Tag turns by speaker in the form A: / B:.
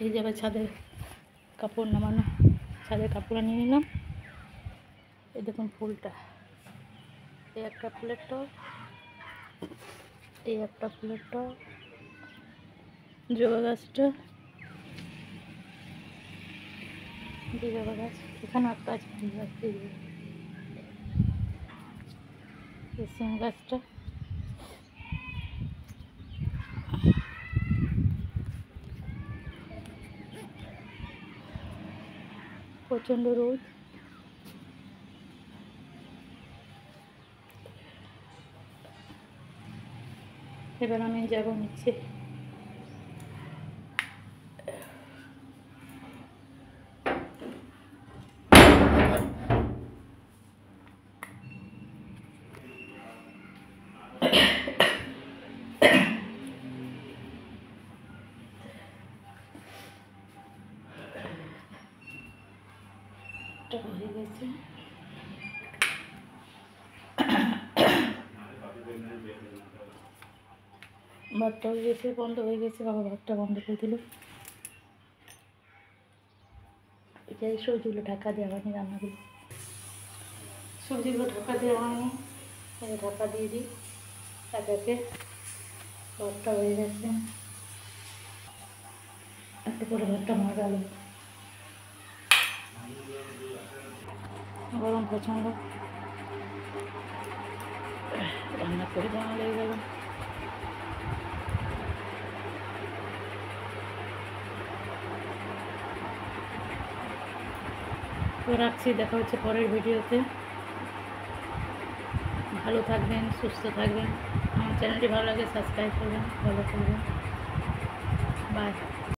A: এই যাবে ছাদের কাপড় নামানো, ছাদের কাপড় নিয়ে নিলাম। এই দেখুন ফুলটা, এই একটা ফুলের টব, এই একটা ফুলের টব, জবা গাছটা, জবা গাছ, এখানে একটা আছে ফুল গাছ, এই সিম গাছটা, প্রচণ্ড রোদ। এবার আমি যাবো নিচে। হয়ে গেছে, ভাতটা হয়ে গেছে, বন্ধ হয়ে গেছে। বাবা ভাতটা বন্ধ করে দিল। এটাই সবজিগুলো ঢাকা দেওয়া হয়নি, রান্নাগুলো সবজিগুলো ঢাকা দেওয়া হয়নি, ঢাকা দিয়ে দিই একে। ভাতটা হয়ে গেছে, একটু করে ভাতটা মারা গেল, গরম প্রচণ্ড, রান্না করে জানা লেগে গেল। তো রাখছি, দেখা হচ্ছে পরের ভিডিওতে। ভালো থাকবেন, সুস্থ থাকবেন। আমার চ্যানেলটি ভালো লাগে সাবস্ক্রাইব করবেন, ফলো করবেন। বাই।